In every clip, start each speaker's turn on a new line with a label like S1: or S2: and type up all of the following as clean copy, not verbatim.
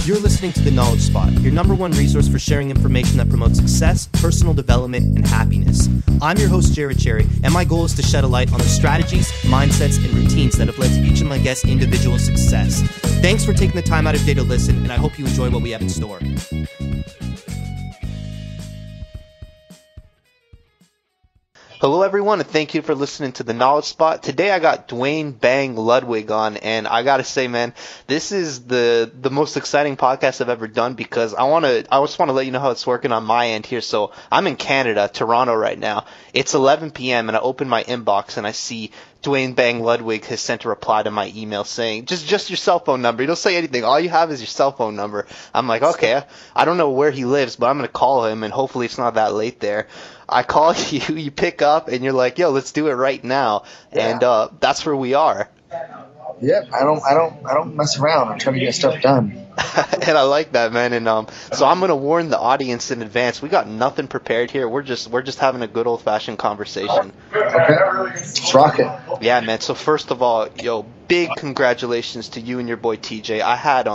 S1: You're listening to The Knowledge Spot, your #1 resource for sharing information that promotes success, personal development, and happiness. I'm your host, Jared Cherry, and my goal is to shed a light on the strategies, mindsets, and routines that have led to each of my guests' individual success. Thanks for taking the time out of your day to listen, and I hope you enjoy what we have in store. Hello everyone, and thank you for listening to The Knowledge Spot. Today I got Duane "Bang" Ludwig on, and I gotta say, man, this is the most exciting podcast I've ever done because I just want to let you know how it's working on my end here. So I'm in Canada, Toronto right now. It's 11 p.m. and I open my inbox and I see Duane "Bang" Ludwig has sent a reply to my email saying, just your cell phone number. You don't say anything. All you have is your cell phone number. I'm like, okay, I don't know where he lives, but I'm going to call him, and hopefully it's not that late there. I call you, you pick up, and you're like, yo, let's do it right now. Yeah. And that's where we are.
S2: Yep, I don't mess around. I'm trying to get stuff done.
S1: And I like that, man. And so I'm gonna warn the audience in advance. We got nothing prepared here. We're just having a good old fashioned conversation.
S2: Okay, let's rock it.
S1: Yeah, man. So first of all, yo, big congratulations to you and your boy TJ. I had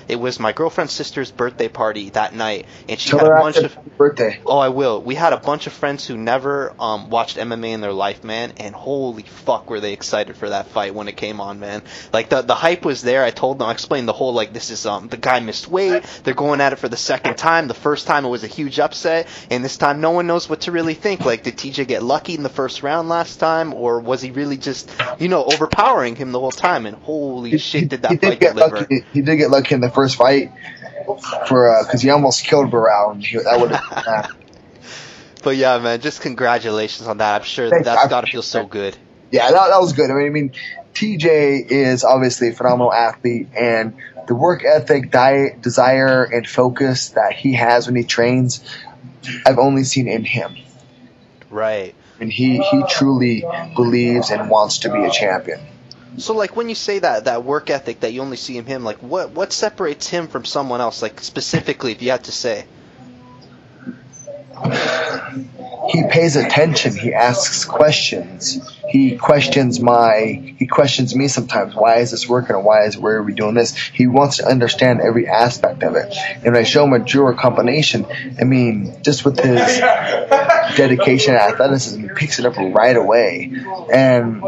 S1: it was my girlfriend's sister's birthday party that night, and she had a bunch of
S2: birthday.
S1: Oh, I will. We had a bunch of friends who never watched MMA in their life, man, and holy fuck were they excited for that fight when it came on, man. Like the hype was there. I told them, I explained the whole, like, this is the guy missed weight. They're going at it for the second time. The first time it was a huge upset, and this time no one knows what to really think. Like, did TJ get lucky in the first round last time, or was he really just, overpowering him the whole time? And holy shit, did that fight deliver.
S2: He did get lucky in the first fight because he almost killed Burrell, and that would have
S1: But yeah, man, just congratulations on that. I'm sure that's got to feel so good.
S2: Yeah, that was good. I mean, TJ is obviously a phenomenal athlete, and the work ethic, diet, desire, and focus that he has when he trains, I've only seen in him.
S1: Right.
S2: And he truly believes and wants to be a champion.
S1: So, like, when you say that work ethic that you only see in him, like, what separates him from someone else, like, specifically, if you had to say?
S2: He pays attention. He asks questions. He questions me sometimes. Why is this working? Or why are we doing this? He wants to understand every aspect of it. And when I show him a drawer combination, I mean, just with his dedication and athleticism, he picks it up right away. And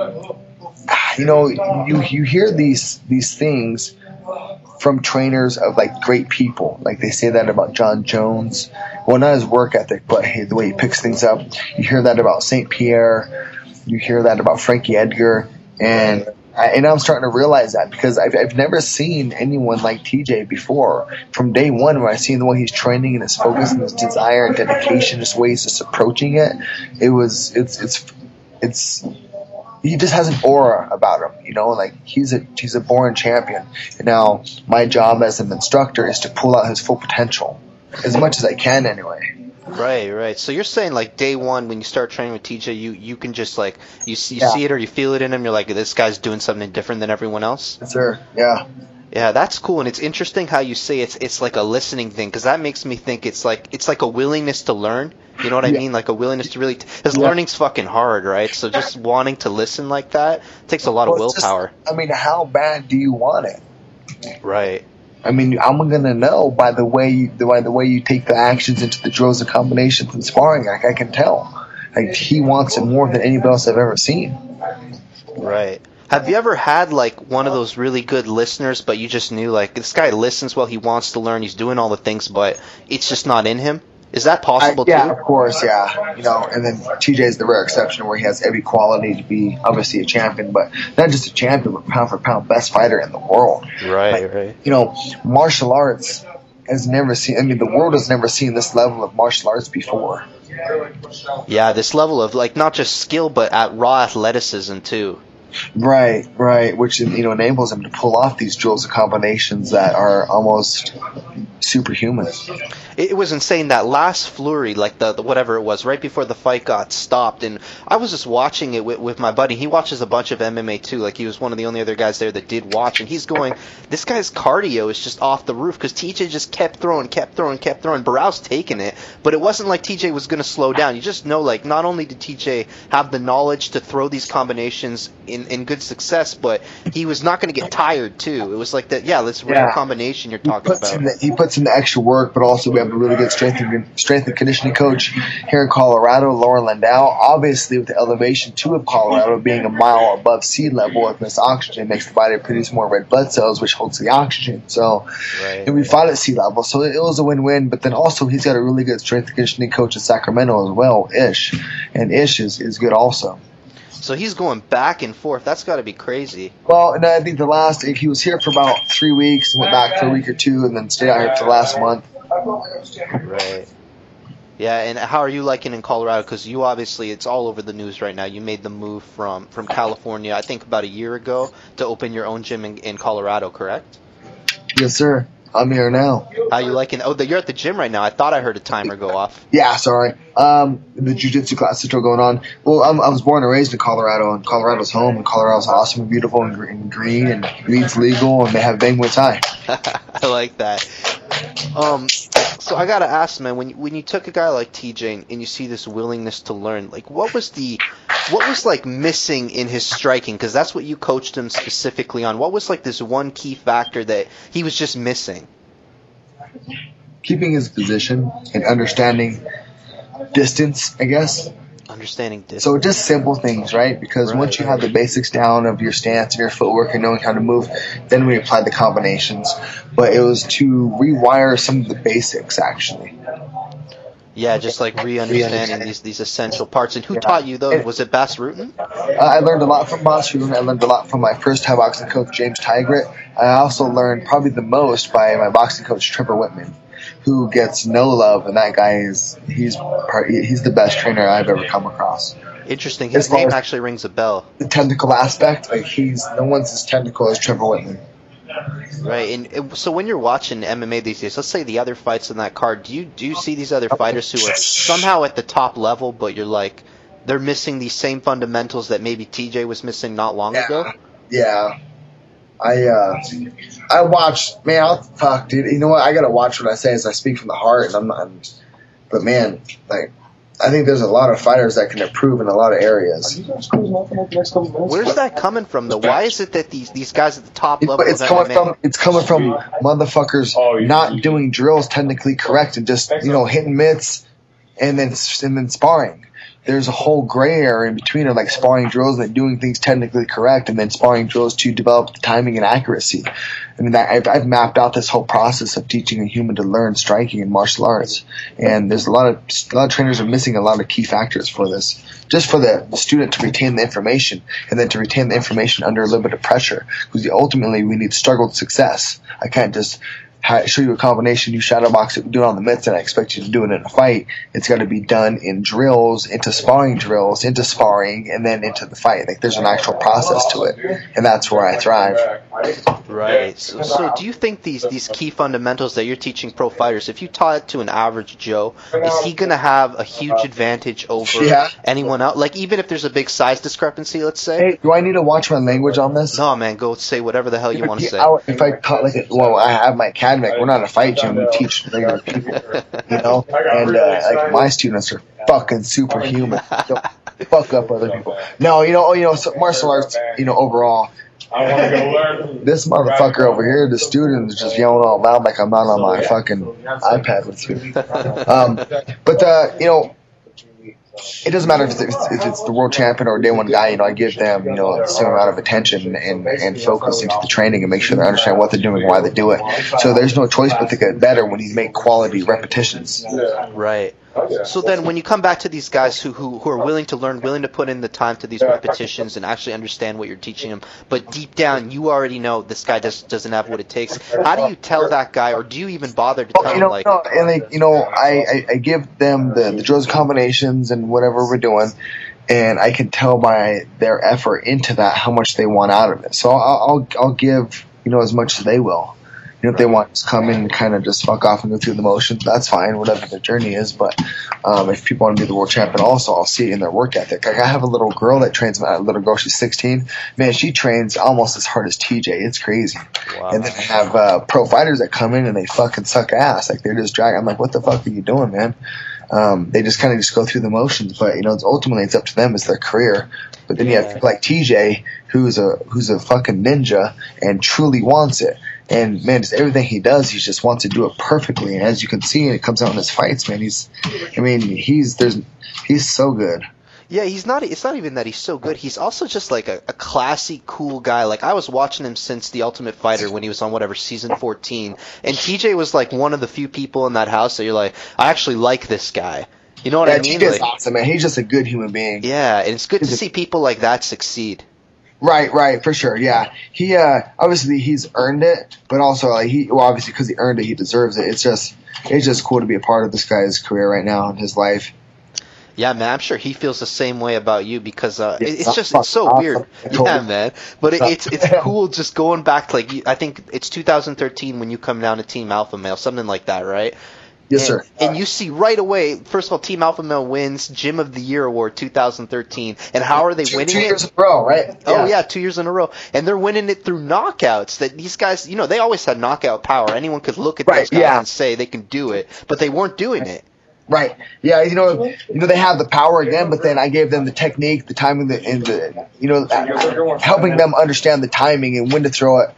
S2: you hear these things from trainers of, like, great people. Like, they say that about John Jones. Well, not his work ethic, but the way he picks things up. You hear that about St. Pierre. You hear that about Frankie Edgar. And I'm starting to realize that because I've never seen anyone like TJ before. From day one, when I seen the way he's training and his focus and his desire and dedication, just the way he's just approaching it, he just has an aura about him, like he's a born champion. And now my job as an instructor is to pull out his full potential as much as I can anyway.
S1: Right. So you're saying, like, day one when you start training with TJ, you can just, like, you see it or you feel it in him. You're like, this guy's doing something different than everyone else.
S2: Yes, sir. Yeah.
S1: Yeah, that's cool, and it's interesting how you say it's like a listening thing, because that makes me think it's like a willingness to learn. You know what I mean? Like a willingness to really, because learning's fucking hard, right? So just wanting to listen like that takes a lot of willpower.
S2: How bad do you want it?
S1: Right.
S2: I mean, I'm gonna know by the way you take the actions into the drills and combinations and sparring. Like, I can tell. Like, he wants it more than anybody else I've ever seen.
S1: Right. Have you ever had, like, one of those really good listeners, but you just knew, like, this guy listens well, he wants to learn, he's doing all the things, but it's just not in him? Is that possible too?
S2: Yeah, of course, yeah. And then TJ's the rare exception where he has every quality to be obviously a champion, but not just a champion, but pound for pound best fighter in the world.
S1: Right.
S2: Martial arts has never seen. The world has never seen this level of martial arts before.
S1: Yeah, this level of, like, not just skill, but at raw athleticism too.
S2: Right, which enables him to pull off these drills and combinations that are almost superhuman.
S1: it was insane. That last flurry, like the whatever it was, right before the fight got stopped, and I was just watching it with my buddy. He watches a bunch of MMA too. Like, he was one of the only other guys there that did watch, and he's going, this guy's cardio is just off the roof, because TJ just kept throwing. Barrow's taking it, but it wasn't like TJ was going to slow down. You just know, like, not only did TJ have the knowledge to throw these combinations in good success, but he was not going to get tired too. It was like that, this rare combination you're talking about.
S2: He puts in the extra work, but also we have a really good strength and conditioning coach here in Colorado, Lauren Landau. Obviously, with the elevation too of Colorado being a mile above sea level, if this oxygen makes the body produce more red blood cells, which holds the oxygen. So, and we fought at sea level, so it was a win-win. But then also he's got a really good strength and conditioning coach in Sacramento as well, Ish, and Ish is good also.
S1: So he's going back and forth. That's got to be crazy.
S2: Well, and I think he was here for about 3 weeks, went back for a week or two, and then stayed out here for the last month.
S1: Right. Yeah, and how are you liking in Colorado? Because you obviously, it's all over the news right now. You made the move from California, I think about a year ago, to open your own gym in Colorado, correct?
S2: Yes, sir. I'm here now.
S1: How you liking? Oh, you're at the gym right now. I thought I heard a timer go off.
S2: Yeah, sorry. The jiu-jitsu class is still going on. Well, I was born and raised in Colorado, and Colorado's home, and Colorado's awesome and beautiful and green, and weed's legal, and they have Bang Muay Thai.
S1: I like that. So I gotta ask, man, when you took a guy like TJ and you see this willingness to learn, like, what was like missing in his striking? Because that's what you coached him specifically on. What was like this one key factor that he was just missing?
S2: Keeping his position and understanding distance, I guess.
S1: Understanding distance.
S2: So just simple things, right? Because once you have the basics down of your stance and your footwork and knowing how to move, then we applied the combinations. But it was to rewire some of the basics, actually.
S1: Yeah, just like re-understanding these essential parts. And who taught you those? Was it Bas Rutten?
S2: I learned a lot from Bas Rutten. I learned a lot from my first Thai boxing coach, James Tigrit. I also learned probably the most by my boxing coach, Trevor Whitman, who gets no love, and that guy he's the best trainer I've ever come across.
S1: Interesting. His name actually rings a bell.
S2: The technical aspect, like no one's as technical as Trevor Whitman.
S1: Right, and so when you're watching MMA these days, let's say the other fights in that card, do you see these other fighters who are somehow at the top level, but you're like, they're missing these same fundamentals that maybe TJ was missing not long ago?
S2: Yeah. I watched, man, fuck, dude. You know what? I gotta watch what I say as I speak from the heart, and but man, like, I think there's a lot of fighters that can improve in a lot of areas.
S1: Where's that coming from, though? Why is it that these guys at the top level
S2: it's coming from motherfuckers not doing drills technically correct and just, hitting mitts and then sparring. There's a whole gray area in between of like sparring drills and doing things technically correct, and then sparring drills to develop the timing and accuracy. I mean, I've mapped out this whole process of teaching a human to learn striking in martial arts, and there's a lot of trainers are missing a lot of key factors for this, just for the student to retain the information, and then to retain the information under a little bit of pressure, because ultimately we need struggled success. I can't just show you a combination, you shadow box it, do it on the mitts, and I expect you to do it in a fight. It's got to be done in drills, into sparring, and then into the fight. Like, there's an actual process to it, and that's where I thrive.
S1: Right. So do you think these key fundamentals that you're teaching pro fighters, if you taught it to an average Joe, is he going to have a huge advantage over anyone else? Like, even if there's a big size discrepancy, let's say?
S2: Hey, do I need to watch my language on this?
S1: No, man, go say whatever the hell you want to say.
S2: If I taught, I have my academy. We're not a fight gym. We teach regular people, and like, my students are fucking superhuman. Don't fuck up other people. No, so martial arts, overall. I want to go learn. This motherfucker over here, the student, is just yelling all loud like I'm not on my fucking iPad with you. It doesn't matter if it's the world champion or a day one guy. I give them the same amount of attention and focus into the training and make sure they understand what they're doing, why they do it. So there's no choice but to get better when you make quality repetitions.
S1: Right. So then when you come back to these guys who are willing to learn, willing to put in the time to these repetitions and actually understand what you're teaching them, but deep down you already know this guy doesn't have what it takes, how do you tell that guy, or do you even bother to tell him?
S2: I give them the drills combinations and whatever we're doing, and I can tell by their effort into that how much they want out of it. So I'll give as much as they will. If they want to come in and kind of just fuck off and go through the motions, that's fine, whatever their journey is. But if people want to be the world champion also, I'll see it in their work ethic. Like I have a little girl that trains, a little girl, she's 16. Man, she trains almost as hard as TJ. It's crazy. Wow. And then I have pro fighters that come in and they fucking suck ass. Like they're just dragging. I'm like, what the fuck are you doing, man? They just kind of just go through the motions, but ultimately it's up to them. It's their career. But then you have people like TJ, who's a fucking ninja and truly wants it. And man, just everything he does, he just wants to do it perfectly. And as you can see, and it comes out in his fights, man. He's so good.
S1: Yeah, it's not even that he's so good. He's also just like a classy, cool guy. Like I was watching him since The Ultimate Fighter when he was on season 14, and TJ was like one of the few people in that house that you're like, I actually like this guy. You know what I mean?
S2: TJ's awesome, man. He's just a good human being.
S1: Yeah, and it's good to see people like that succeed.
S2: Right, for sure. Yeah, he obviously he's earned it, but also obviously because he earned it, he deserves it. It's just cool to be a part of this guy's career right now in his life.
S1: Yeah, man, I'm sure he feels the same way about you because it's so weird. Yeah, man. But it's cool just going back to I think it's 2013 when you come down to Team Alpha Male, something like that, right?
S2: Yes, sir.
S1: And you see right away, first of all, Team Alpha Male wins Gym of the Year Award 2013. And how are they winning it?
S2: 2 years in a row, right?
S1: Oh, yeah, 2 years in a row. And they're winning it through knockouts. That these guys, they always had knockout power. Anyone could look at those guys and say they can do it, but they weren't doing it.
S2: Right. Yeah, they have the power again, but then I gave them the technique, the timing, helping them understand the timing and when to throw it,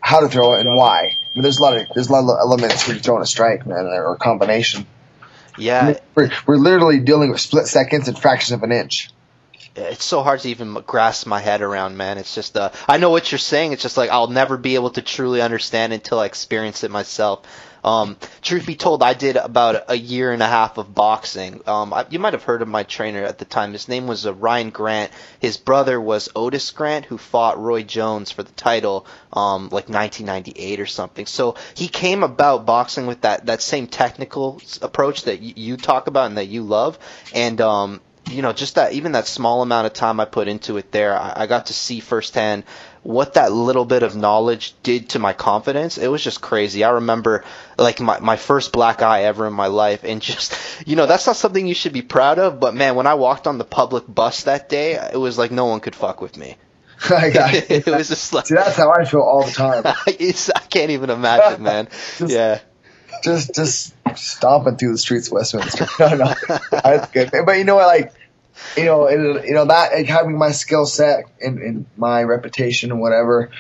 S2: how to throw it, and why. I mean, there's a lot of elements when you're throwing a strike, man, or a combination.
S1: Yeah.
S2: We're literally dealing with split seconds and fractions of an inch.
S1: It's so hard to even grasp my head around, man. It's just, I know what you're saying. It's just like I'll never be able to truly understand until I experience it myself. Truth be told, I did about a year and a half of boxing. You might have heard of my trainer at the time. His name was Ryan Grant. His brother was Otis Grant, who fought Roy Jones for the title, 1998 or something. So he came about boxing with that same technical approach that you talk about and that you love. And, just that small amount of time I put into it there, I got to see firsthand what that little bit of knowledge did to my confidence. It was just crazy. I remember my first black eye ever in my life, and just, that's not something you should be proud of, but man, when I walked on the public bus that day, it was like no one could fuck with me. It was just like,
S2: see, that's how I feel all the time.
S1: I can't even imagine, man.
S2: Just stomping through the streets of Westminster. No, that's good. But you know what, that having my skill set and my reputation and whatever,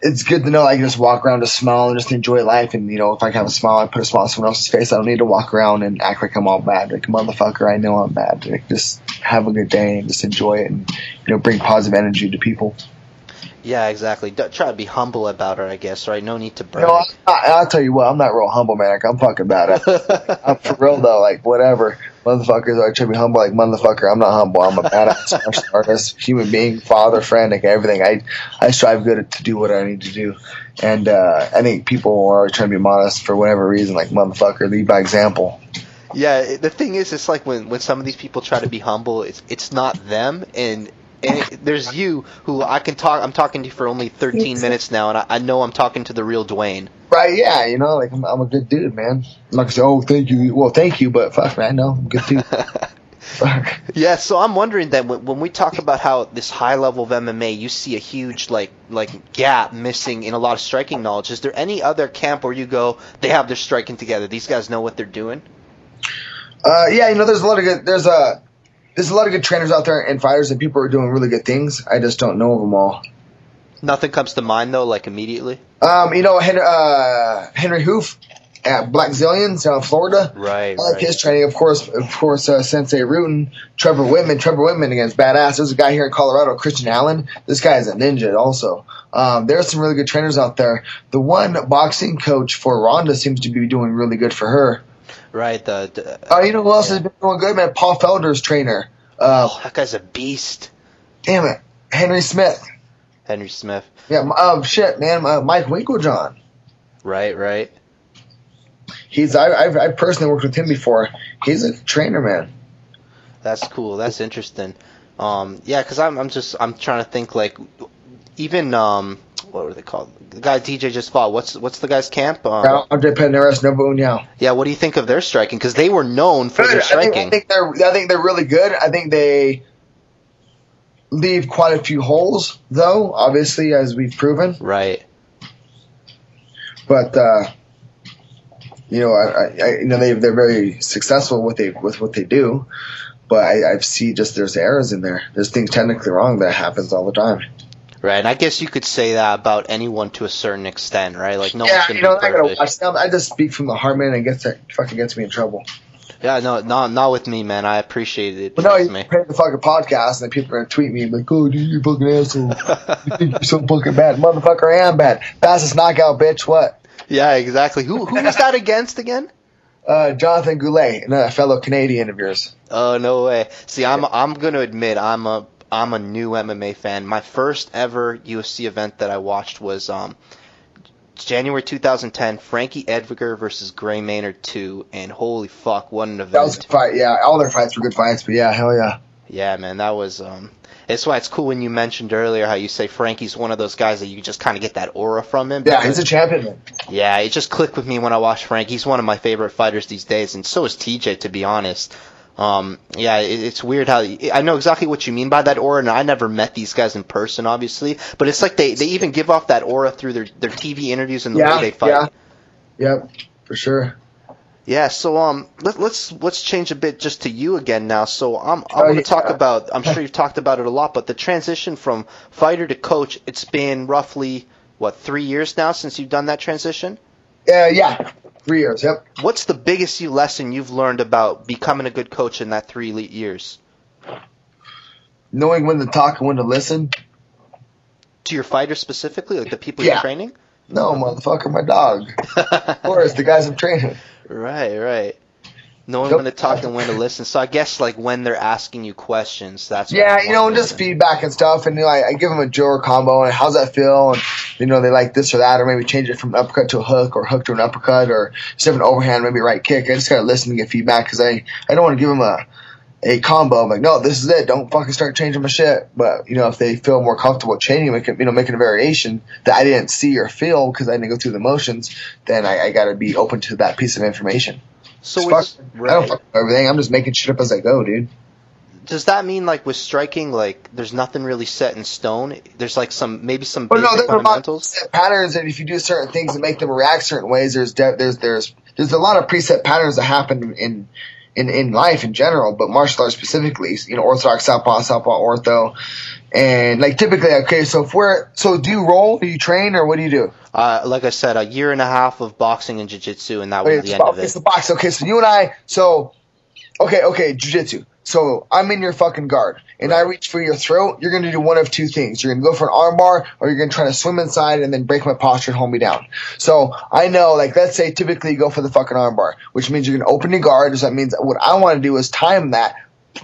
S2: it's good to know I can just walk around to smile and just enjoy life. And if I can have a smile, I put a smile on someone else's face. I don't need to walk around and act like I'm all bad. Like, motherfucker, I know I'm bad. Like, just have a good day and just enjoy it and bring positive energy to people.
S1: Yeah, exactly. Try to be humble about it, I guess, right? No need to brag.
S2: I'll tell you what, I'm not real humble, man. Like, I'm fucking bad. I'm for real, though. Like, whatever. Motherfuckers, I try to be humble. Like, motherfucker, I'm not humble. I'm a badass martial artist, human being, father, friend, like everything. I strive good to do what I need to do. And I think people are trying to be modest for whatever reason. Like, motherfucker, lead by example.
S1: Yeah, the thing is, it's like when some of these people try to be humble, it's not them, and there's you who I'm talking to you for only 13 minutes now, and I know I'm talking to the real Duane.
S2: Right, yeah, I'm a good dude, man. I'm not going to say, oh, thank you. Well, thank you, but fuck, man, no, I'm a good dude. Fuck.
S1: Yeah, so I'm wondering that when we talk about how this high level of MMA, you see a huge, like gap missing in a lot of striking knowledge. Is there any other camp where you go, they have their striking together, these guys know what they're doing?
S2: Yeah, there's a lot of good trainers out there and fighters and people are doing really good things. I just don't know of them all.
S1: Nothing comes to mind though, like immediately.
S2: Henry Hoof at Black Zillions down in Florida.
S1: Right.
S2: I like his training, of course. Sensei Rutan, Trevor Whitman against badass. There's a guy here in Colorado, Christian Allen. This guy is a ninja also. There are some really good trainers out there. The one boxing coach for Ronda seems to be doing really good for her.
S1: Right.
S2: Who else has been doing good, man? Paul Felder's trainer.
S1: That guy's a beast.
S2: Damn it, Henry Smith. Yeah. Shit, man. Mike Winklejohn.
S1: Right.
S2: I've personally worked with him before. He's a trainer, man.
S1: That's cool. That's interesting. Yeah, because I'm trying to think, like, even what were they called? The guy TJ just fought. What's the guy's camp?
S2: Andre Penderas, Nova União.
S1: Yeah, what do you think of their striking? Because they were known for their striking.
S2: I think they're really good. I think they leave quite a few holes, though. Obviously, as we've proven.
S1: Right.
S2: But they're very successful with what they do. But I see just there's errors in there. There's things technically wrong that happens all the time.
S1: Right, and I guess you could say that about anyone to a certain extent, right? Like one's gonna be
S2: I gotta
S1: perfect.
S2: watch them. I just speak from the heart, man, and fucking gets me in trouble.
S1: Yeah, no, not with me, man. I appreciate it.
S2: But no, you pay the fucking podcast, and then people are gonna tweet me and be like, "Oh, dude, you fucking asshole! You think you're so fucking bad, motherfucker? I am bad. Fastest knockout, bitch. What?" Yeah,
S1: exactly. Who was that against again?
S2: Jonathan Goulet, a fellow Canadian of yours.
S1: Oh, no way. See, I'm gonna admit I'm a new MMA fan. My first ever UFC event that I watched was January 2010, Frankie Edgar versus Gray Maynard 2, and holy fuck, what an event.
S2: That was a fight, yeah. All their fights were good fights, but yeah, hell yeah.
S1: Yeah, man, that was it's why it's cool when you mentioned earlier how you say Frankie's one of those guys that you just kind of get that aura from him.
S2: Yeah, he's a champion, man.
S1: Yeah, it just clicked with me when I watched Frankie. He's one of my favorite fighters these days, and so is TJ, to be honest. It's weird how I know exactly what you mean by that aura, and I never met these guys in person, obviously, but it's like they even give off that aura through their TV interviews and the way they fight.
S2: Yep, for sure.
S1: Yeah, so let's change a bit just to you again now. So I'm going to talk about. I'm sure you've talked about it a lot, but the transition from fighter to coach. It's been roughly 3 years now since you've done that transition.
S2: Yeah. 3 years, yep.
S1: What's the biggest lesson you've learned about becoming a good coach in that 3 years?
S2: Knowing when to talk and when to listen.
S1: To your fighters specifically, like the people you're training?
S2: No, motherfucker, my dog. Or it's the guys I'm training.
S1: Right. Knowing when to talk and when to listen. So I guess like when they're asking you questions, that's
S2: and just feedback and stuff. And I give them a jaw combo and how's that feel? And they like this or that, or maybe change it from an uppercut to a hook, or hook to an uppercut, or instead of an overhand, maybe a right kick. I just gotta listen and get feedback because I don't want to give them a combo. I'm like, no, this is it. Don't fucking start changing my shit. But if they feel more comfortable changing, making a variation that I didn't see or feel because I didn't go through the motions, then I gotta be open to that piece of information.
S1: So
S2: I don't fuck with everything. I'm just making shit up as I go, dude.
S1: Does that mean like with striking, like there's nothing really set in stone? There's like some basic
S2: there's
S1: fundamentals.
S2: Set patterns, and if you do certain things and make them react certain ways, there's a lot of preset patterns that happen in life in general, but martial arts specifically. Orthodox, southpaw, ortho, and like typically, okay. So do you roll? Do you train, or what do you do?
S1: Like I said, 1.5 years of boxing and jiu-jitsu, and that was the end of it.
S2: It's the box. Okay, so you and I. Okay, jiu-jitsu. So I'm in your fucking guard, and I reach for your throat. You're going to do one of two things. You're going to go for an arm bar, or you're going to try to swim inside and then break my posture and hold me down. So I know, like, let's say typically you go for the fucking arm bar, which means you're going to open your guard. So that means what I want to do is time that,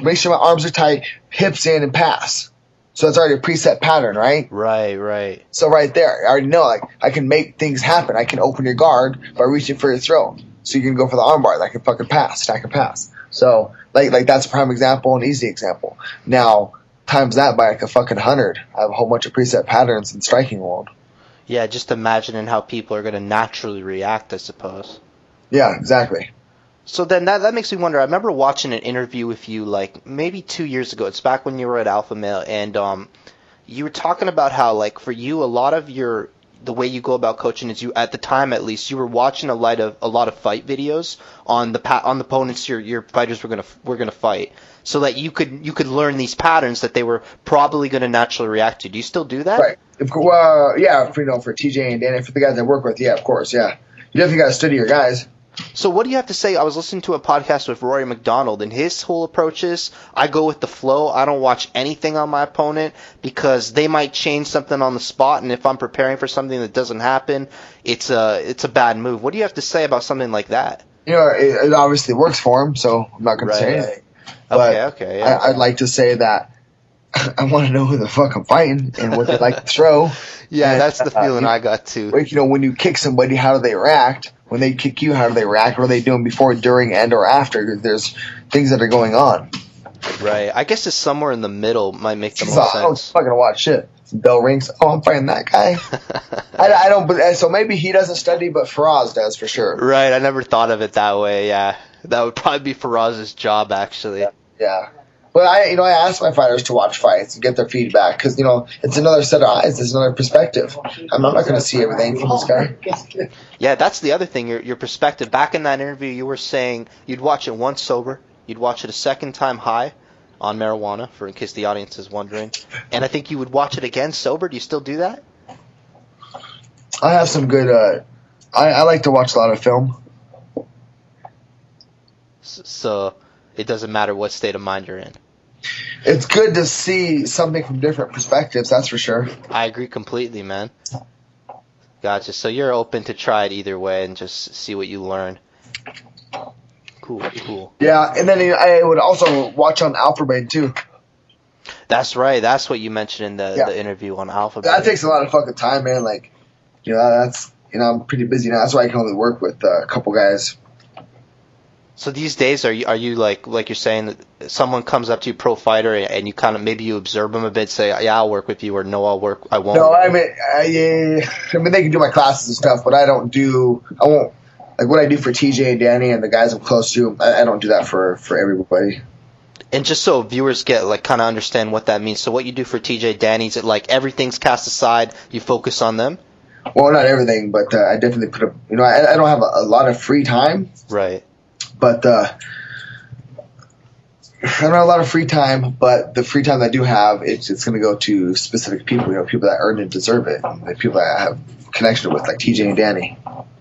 S2: make sure my arms are tight, hips in, and pass. So that's already a preset pattern, right?
S1: Right.
S2: So right there, I already know, like, I can make things happen. I can open your guard by reaching for your throat. So you can go for the arm bar. That can fucking pass. Stack and pass. So, like that's a prime example, an easy example. Now, times that by like a fucking 100. I have a whole bunch of preset patterns in striking world.
S1: Yeah, just imagining how people are going to naturally react, I suppose.
S2: Yeah, exactly.
S1: So then that makes me wonder. I remember watching an interview with you like maybe 2 years ago. It's back when you were at Alpha Male, and you were talking about how like for you a lot of the way you go about coaching is you, at the time at least, you were watching a lot of fight videos on the opponents your fighters were gonna fight, so that you could learn these patterns that they were probably gonna naturally react to. Do you still do that?
S2: Right. Yeah. For TJ and Dan, for the guys I work with, yeah, of course, yeah. You definitely got to study your guys.
S1: So what do you have to say? I was listening to a podcast with Rory McDonald, and his whole approach is, I go with the flow. I don't watch anything on my opponent because they might change something on the spot, and if I'm preparing for something that doesn't happen, it's a bad move. What do you have to say about something like that?
S2: It obviously works for him, so I'm not going to say anything. But
S1: okay. Yeah.
S2: I'd like to say that I want to know who the fuck I'm fighting and what they like to throw.
S1: Yeah, that's the feeling I got too.
S2: Like, when you kick somebody, how do they react? When they kick you, how do they react? What are they doing before, during, and or after? There's things that are going on.
S1: Right. I guess it's somewhere in the middle might make the most sense.
S2: I'm not going to watch shit. bell rings. Oh, I'm fighting that guy. I don't. So maybe he doesn't study, but Faraz does for sure.
S1: Right. I never thought of it that way. Yeah, that would probably be Faraz's job, actually.
S2: Yeah. But I ask my fighters to watch fights and get their feedback because it's another set of eyes, it's another perspective. I'm not going to see everything from this guy.
S1: Yeah, that's the other thing. Your perspective. Back in that interview, you were saying you'd watch it once sober, you'd watch it a second time high on marijuana, for in case the audience is wondering, and I think you would watch it again sober. Do you still do that?
S2: I have some good. I like to watch a lot of film.
S1: So it doesn't matter what state of mind you're in.
S2: It's good to see something from different perspectives, that's for sure.
S1: I agree completely, man. Gotcha. So you're open to try it either way and just see what you learn. Cool.
S2: Yeah, and then I would also watch on Alphabet too.
S1: That's right. That's what you mentioned in the interview on Alphabet.
S2: That takes a lot of fucking time, man. Like, that's I'm pretty busy now. That's why I can only work with a couple guys.
S1: So these days, are you like you're saying that someone comes up to you, pro fighter, and you kind of maybe you observe them a bit, say, yeah, I'll work with you, or no, I won't.
S2: No, I mean they can do my classes and stuff, but I won't like what I do for TJ and Danny and the guys I'm close to. I don't do that for everybody.
S1: And just so viewers get kind of understand what that means. So what you do for TJ, Danny, is it like everything's cast aside, you focus on them?
S2: Well, not everything, but I definitely put up. I don't have a lot of free time.
S1: Right.
S2: But I don't have a lot of free time, but the free time that I do have, it's going to go to specific people, people that earn and deserve it, and the people that I have connection with, like TJ and Danny.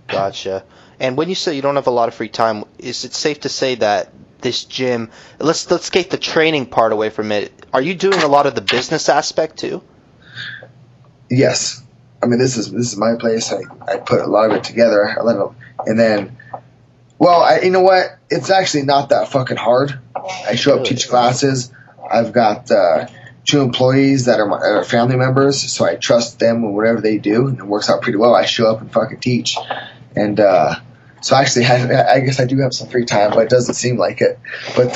S1: Gotcha. And when you say you don't have a lot of free time, is it safe to say that this gym, let's take the training part away from it, are you doing a lot of the business aspect too?
S2: Yes. I mean, this is my place. I put a lot of it together, and then. Well, you know what? It's actually not that fucking hard. I show up, teach classes. I've got 2 employees that are family members, so I trust them with whatever they do, and it works out pretty well. I show up and fucking teach. And so actually, I guess I do have some free time, but it doesn't seem like it. But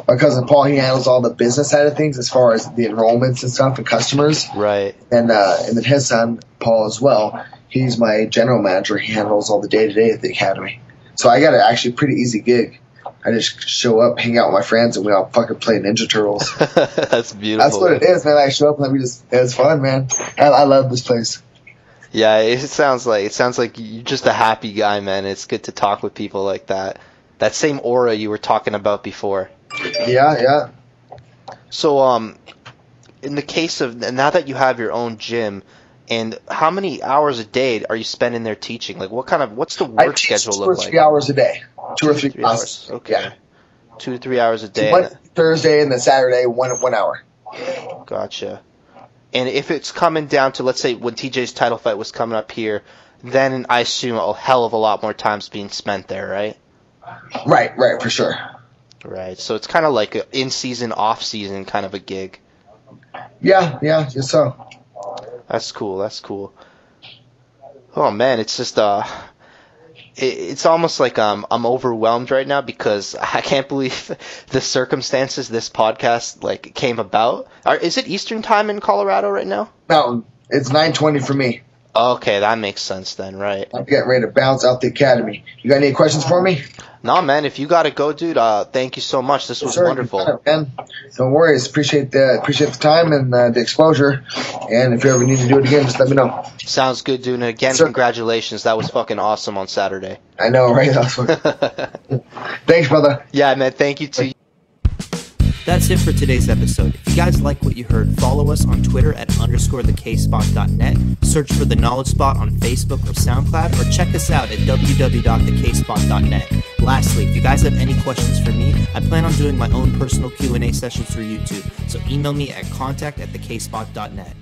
S2: my cousin Paul, he handles all the business side of things as far as the enrollments and stuff and customers.
S1: Right.
S2: And then his son, Paul, as well, he's my general manager. He handles all the day-to-day at the academy. So I got an actually pretty easy gig. I just show up, hang out with my friends, and we all fucking play Ninja Turtles.
S1: That's beautiful.
S2: That's what it is, man. I show up and it's fun, man. I love this place.
S1: Yeah, it sounds like you're just a happy guy, man. It's good to talk with people like that. That same aura you were talking about before.
S2: Yeah.
S1: So, in the case of now that you have your own gym, and how many hours a day are you spending there teaching? Like, what's the work schedule look like?
S2: 2 or 3 hours a day. 2 or 3 classes.
S1: Okay.
S2: Yeah.
S1: 2 to 3 hours a day.
S2: One Thursday and then Saturday, one hour.
S1: Gotcha. And if it's coming down to, let's say, when TJ's title fight was coming up here, then I assume a hell of a lot more time's being spent there, right?
S2: Right, for sure.
S1: Right. So it's kind of like an in-season, off-season kind of a gig.
S2: Yeah, yes, so.
S1: That's cool. Oh man, it's just it's almost like I'm overwhelmed right now because I can't believe the circumstances this podcast came about. Is it Eastern time in Colorado right now?
S2: No, it's 9:20 for me.
S1: Okay, that makes sense then, right?
S2: I'm getting ready to bounce out the academy. You got any questions for me?
S1: No, man. If you gotta go, dude, thank you so much. This was wonderful.
S2: Man. No worries. Appreciate the time and the exposure. And if you ever need to do it again, just let me know.
S1: Sounds good, dude. And again, congratulations. That was fucking awesome on Saturday.
S2: I know, right? Thanks, brother.
S1: Yeah, man. Thank you to you.
S3: That's it for today's episode. If you guys like what you heard, follow us on Twitter at _thekspot.net, search for The Knowledge Spot on Facebook or SoundCloud, or check us out at www.thekspot.net. Lastly, if you guys have any questions for me, I plan on doing my own personal Q&A sessions through YouTube, so email me at contact@thekspot.net.